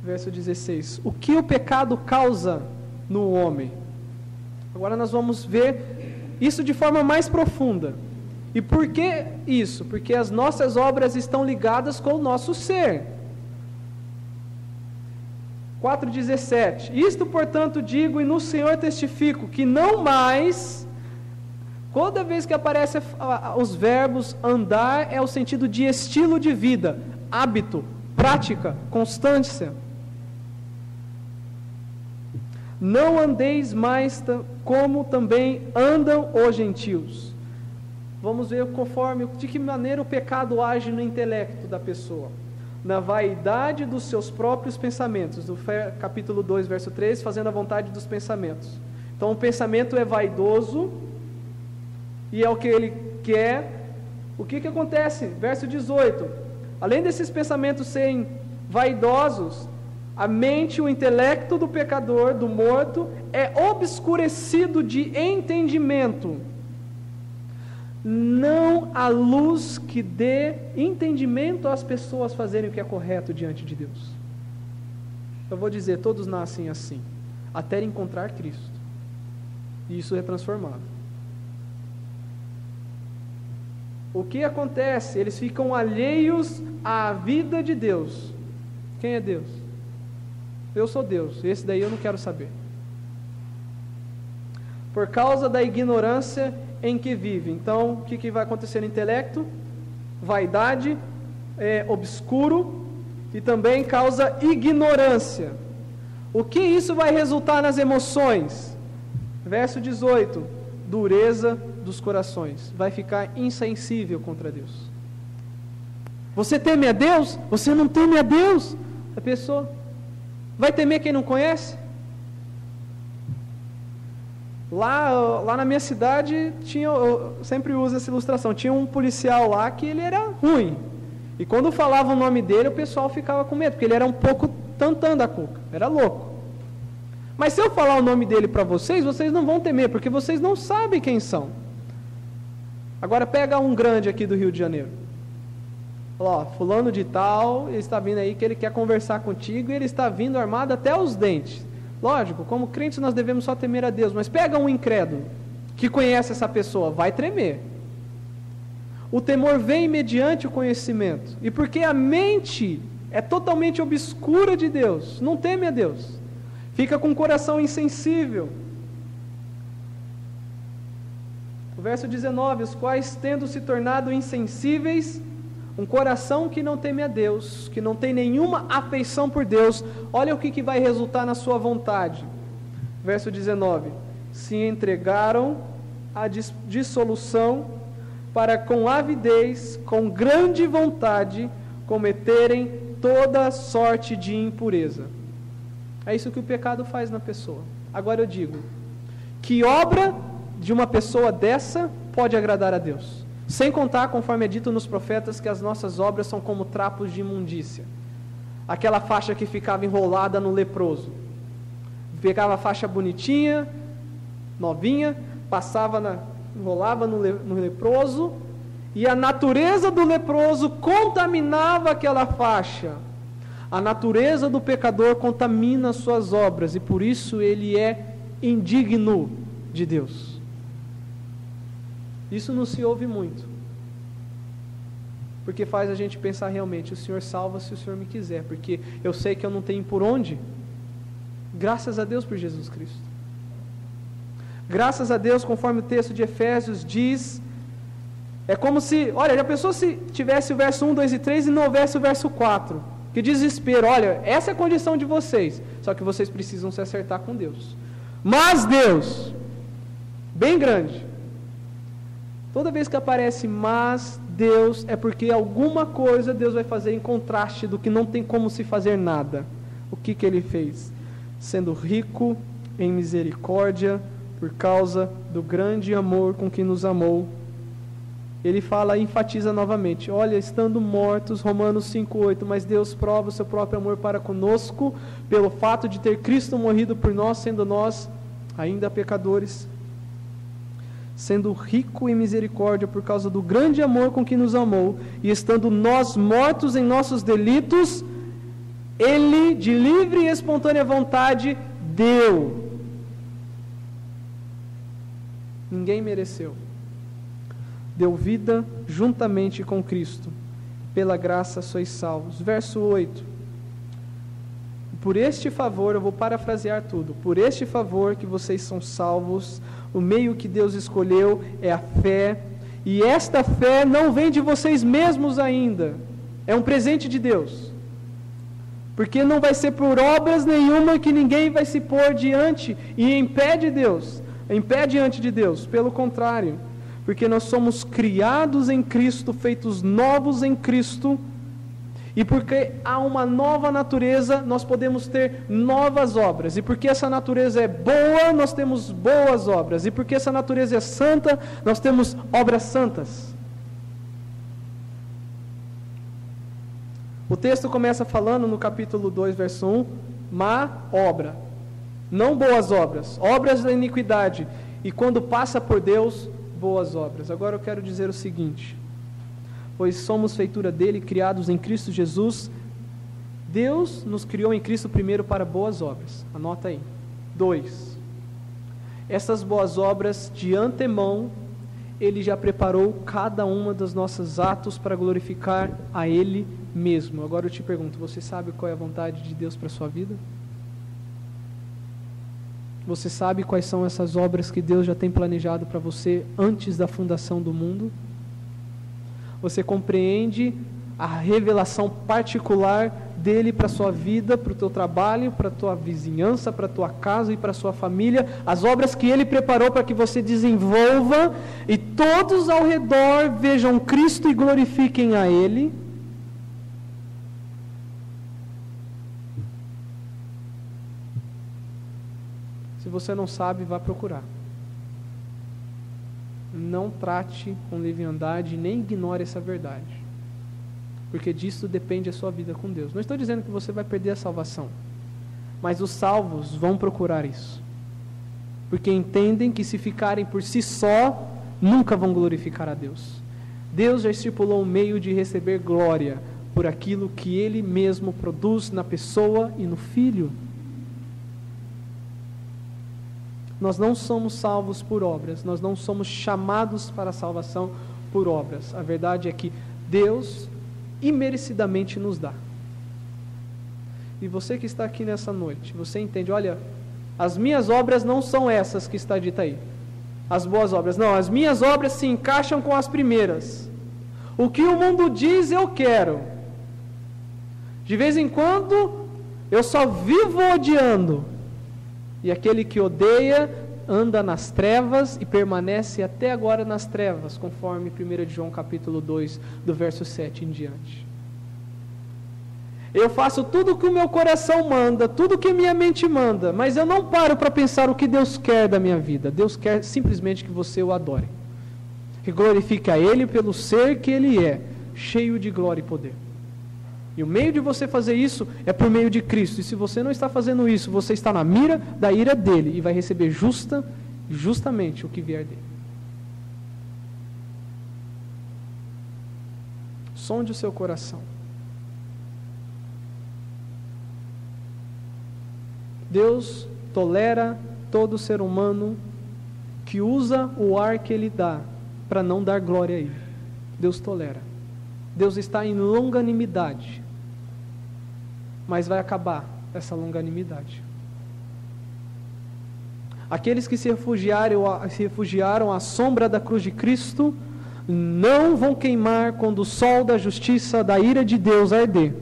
Speaker 1: verso 16. O que o pecado causa no homem? Agora nós vamos ver isso de forma mais profunda. E por que isso? Porque as nossas obras estão ligadas com o nosso ser. 4,17. Isto, portanto, digo e no Senhor testifico, que não mais, toda vez que aparece os verbos andar, é o sentido de estilo de vida, hábito, prática, constância. Não andeis mais como também andam os gentios. Vamos ver de que maneira o pecado age no intelecto da pessoa. Na vaidade dos seus próprios pensamentos. Do capítulo 2, verso 3, fazendo a vontade dos pensamentos. Então o pensamento é vaidoso e é o que ele quer. O que acontece? Verso 18. Além desses pensamentos serem vaidosos, a mente, o intelecto do pecador, do morto, é obscurecido de entendimento. Não há luz que dê entendimento às pessoas fazerem o que é correto diante de Deus. Eu vou dizer, todos nascem assim, até encontrar Cristo. E isso é transformado. O que acontece? Eles ficam alheios à vida de Deus. Quem é Deus? Eu sou Deus, esse daí eu não quero saber. Por causa da ignorância em que vive. Então, o que vai acontecer no intelecto? Vaidade, obscuro, e também causa ignorância. O que isso vai resultar nas emoções? Verso 18, dureza dos corações. Vai ficar insensível contra Deus. Você teme a Deus? Você não teme a Deus? A pessoa vai temer quem não conhece? Lá na minha cidade, eu sempre uso essa ilustração, tinha um policial lá que ele era ruim. E quando falava o nome dele, o pessoal ficava com medo, porque ele era um pouco tantã da cuca, era louco. Mas se eu falar o nome dele para vocês, vocês não vão temer, porque vocês não sabem quem são. Agora pega um grande aqui do Rio de Janeiro. Ó, fulano de tal, ele está vindo aí que ele quer conversar contigo e ele está vindo armado até os dentes. Lógico, como crentes nós devemos só temer a Deus, mas pega um incrédulo que conhece essa pessoa, vai tremer. O temor vem mediante o conhecimento, e porque a mente é totalmente obscura de Deus, não teme a Deus, fica com o coração insensível. O verso 19, os quais tendo se tornado insensíveis, um coração que não teme a Deus, que não tem nenhuma afeição por Deus, olha o que vai resultar na sua vontade. Verso 19, se entregaram à dissolução, para com avidez, com grande vontade, cometerem toda sorte de impureza. É isso que o pecado faz na pessoa. Agora eu digo, que obra de uma pessoa dessa pode agradar a Deus? Sem contar, conforme é dito nos profetas, que as nossas obras são como trapos de imundícia. Aquela faixa que ficava enrolada no leproso. Pegava a faixa bonitinha, novinha, enrolava no leproso, e a natureza do leproso contaminava aquela faixa. A natureza do pecador contamina suas obras, e por isso ele é indigno de Deus. Isso não se ouve muito, porque faz a gente pensar realmente, o Senhor salva se o Senhor me quiser, porque eu sei que eu não tenho por onde. Graças a Deus por Jesus Cristo. Graças a Deus, conforme o texto de Efésios diz, é como se, olha, já pensou se tivesse o verso 1, 2 e 3 e não houvesse o verso 4? Que desespero, olha, essa é a condição de vocês, só que vocês precisam se acertar com Deus. Mas Deus, bem grande, toda vez que aparece mas Deus, é porque alguma coisa Deus vai fazer em contraste do que não tem como se fazer nada. O que Ele fez? Sendo rico em misericórdia, por causa do grande amor com que nos amou. Ele fala, enfatiza novamente, olha, estando mortos, Romanos 5,8, mas Deus prova o seu próprio amor para conosco, pelo fato de ter Cristo morrido por nós, sendo nós ainda pecadores. sendo rico em misericórdia por causa do grande amor com que nos amou, e estando nós mortos em nossos delitos, Ele, de livre e espontânea vontade, deu. Ninguém mereceu. Deu vida juntamente com Cristo. Pela graça sois salvos. Verso 8. Por este favor, eu vou parafrasear tudo. Por este favor que vocês são salvos, o meio que Deus escolheu é a fé. E esta fé não vem de vocês mesmos ainda. É um presente de Deus. Porque não vai ser por obras nenhuma que ninguém vai se pôr diante e em pé diante de Deus. Pelo contrário, porque nós somos criados em Cristo, feitos novos em Cristo, e porque há uma nova natureza, nós podemos ter novas obras. E porque essa natureza é boa, nós temos boas obras. E porque essa natureza é santa, nós temos obras santas. O texto começa falando no capítulo 2, verso 1, má obra, não boas obras, obras da iniquidade, e quando passa por Deus, boas obras. Agora eu quero dizer o seguinte: pois somos feitura dele, criados em Cristo Jesus. Deus nos criou em Cristo primeiro para boas obras, anota aí. 2, essas boas obras de antemão, Ele já preparou cada uma dos nossos atos para glorificar a Ele mesmo. Agora eu te pergunto, você sabe qual é a vontade de Deus para a sua vida? Você sabe quais são essas obras que Deus já tem planejado para você antes da fundação do mundo? Você compreende a revelação particular dele para a sua vida, para o teu trabalho, para a tua vizinhança, para a tua casa e para a sua família, as obras que ele preparou para que você desenvolva e todos ao redor vejam Cristo e glorifiquem a Ele? Se você não sabe, vá procurar. Não trate com leviandade, nem ignore essa verdade. Porque disso depende a sua vida com Deus. Não estou dizendo que você vai perder a salvação, mas os salvos vão procurar isso. Porque entendem que se ficarem por si só, nunca vão glorificar a Deus. Deus já estipulou um meio de receber glória por aquilo que Ele mesmo produz na pessoa e no Filho. Nós não somos salvos por obras, nós não somos chamados para a salvação por obras. A verdade é que Deus imerecidamente nos dá. E você que está aqui nessa noite, você entende, olha, as minhas obras não são essas que está dita aí, as boas obras, não, as minhas obras se encaixam com as primeiras. O que o mundo diz eu quero. De vez em quando eu só vivo odiando. E aquele que odeia anda nas trevas e permanece até agora nas trevas, conforme 1 João capítulo 2, do verso 7 em diante. Eu faço tudo o que o meu coração manda, tudo o que minha mente manda, mas eu não paro para pensar o que Deus quer da minha vida. Deus quer simplesmente que você o adore, que glorifique a Ele pelo ser que Ele é, cheio de glória e poder. E o meio de você fazer isso é por meio de Cristo. E se você não está fazendo isso, você está na mira da ira dele e vai receber justamente o que vier dele. Sonde o seu coração. Deus tolera todo ser humano que usa o ar que Ele dá para não dar glória a Ele. Deus tolera. Deus está em longanimidade, mas vai acabar essa longanimidade. Aqueles que se refugiaram à sombra da cruz de Cristo não vão queimar quando o sol da justiça, da ira de Deus arder.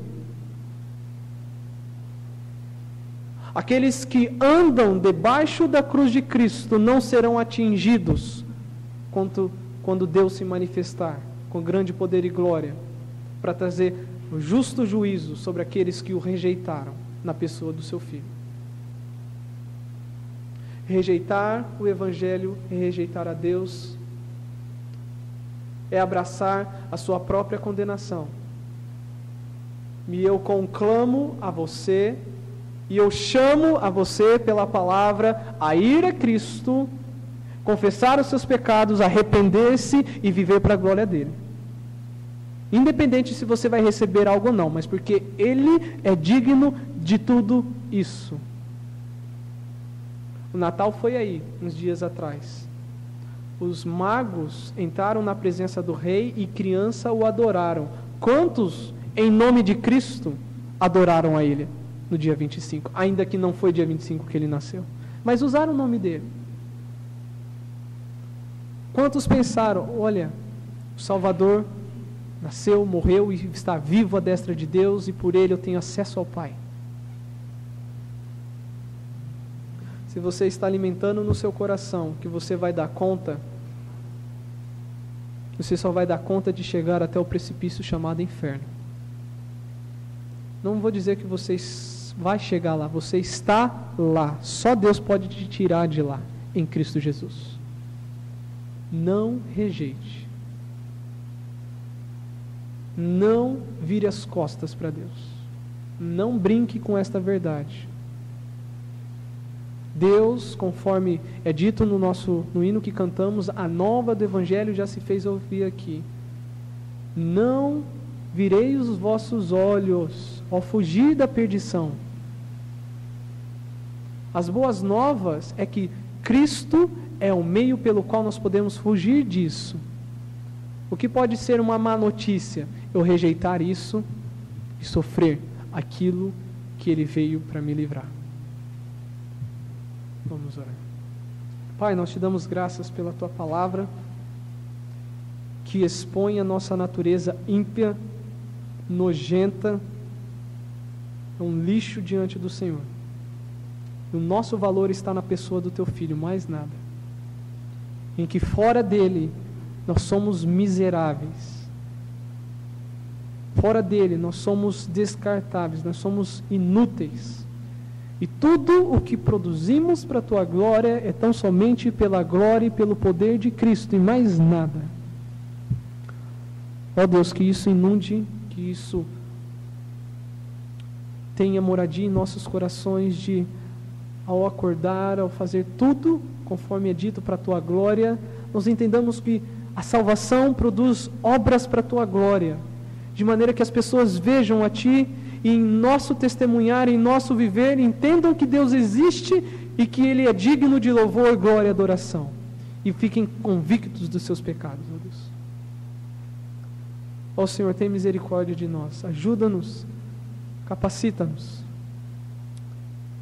Speaker 1: Aqueles que andam debaixo da cruz de Cristo não serão atingidos quando Deus se manifestar com grande poder e glória, para trazer o justo juízo sobre aqueles que o rejeitaram na pessoa do seu Filho. Rejeitar o Evangelho e rejeitar a Deus é abraçar a sua própria condenação. E eu conclamo a você, e eu chamo a você pela palavra a ir a Cristo, confessar os seus pecados, arrepender-se e viver para a glória dele. Independente se você vai receber algo ou não, mas porque ele é digno de tudo isso. O Natal foi aí, uns dias atrás. Os magos entraram na presença do rei e criança o adoraram. Quantos, em nome de Cristo, adoraram a ele no dia 25? Ainda que não foi dia 25 que ele nasceu. Mas usaram o nome dele. Quantos pensaram, olha, o Salvador nasceu, morreu e está vivo à destra de Deus e por ele eu tenho acesso ao Pai. Se você está alimentando no seu coração que você vai dar conta, você só vai dar conta de chegar até o precipício chamado inferno. Não vou dizer que você vai chegar lá, você está lá. Só Deus pode te tirar de lá, em Cristo Jesus. Não rejeite. Não vire as costas para Deus. Não brinque com esta verdade. Deus, conforme é dito no hino que cantamos, a nova do Evangelho já se fez ouvir aqui. Não virei os vossos olhos ao fugir da perdição. As boas novas é que Cristo é o meio pelo qual nós podemos fugir disso. O que pode ser uma má notícia? Eu rejeitar isso e sofrer aquilo que Ele veio para me livrar. Vamos orar. Pai, nós te damos graças pela Tua palavra, que expõe a nossa natureza ímpia, nojenta, um lixo diante do Senhor. E o nosso valor está na pessoa do Teu Filho, mais nada. Em que fora dele nós somos miseráveis. Fora dele nós somos descartáveis, nós somos inúteis. E tudo o que produzimos para a Tua glória é tão somente pela glória e pelo poder de Cristo, e mais nada. Ó Deus, que isso inunde, que isso tenha moradia em nossos corações, de ao acordar, ao fazer tudo conforme é dito para a Tua glória, nós entendamos que a salvação produz obras para a Tua glória, de maneira que as pessoas vejam a Ti e em nosso testemunhar, em nosso viver, entendam que Deus existe e que Ele é digno de louvor, glória e adoração. E fiquem convictos dos seus pecados, ó Deus. Ó Senhor, tem misericórdia de nós. Ajuda-nos, capacita-nos.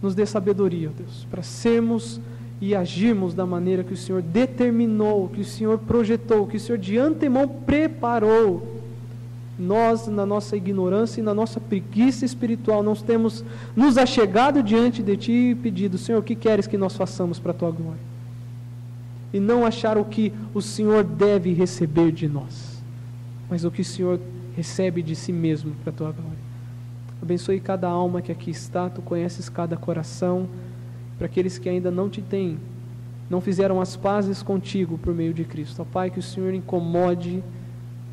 Speaker 1: Nos dê sabedoria, ó Deus, para sermos e agirmos da maneira que o Senhor determinou, que o Senhor projetou, que o Senhor de antemão preparou. Nós, na nossa ignorância e na nossa preguiça espiritual, nós temos nos achegado diante de Ti e pedido, Senhor, o que queres que nós façamos para a Tua glória? E não achar o que o Senhor deve receber de nós, mas o que o Senhor recebe de si mesmo para a Tua glória. Abençoe cada alma que aqui está, Tu conheces cada coração. Para aqueles que ainda não Te têm, não fizeram as pazes contigo por meio de Cristo. Ó Pai, que o Senhor incomode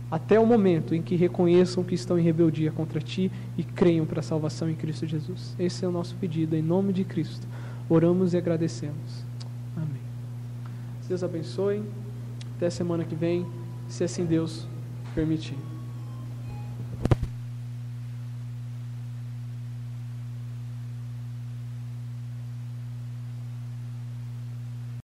Speaker 1: até o momento em que reconheçam que estão em rebeldia contra Ti e creiam para a salvação em Cristo Jesus. Esse é o nosso pedido, em nome de Cristo. Oramos e agradecemos. Amém. Deus abençoe. Até semana que vem, se assim Deus permitir.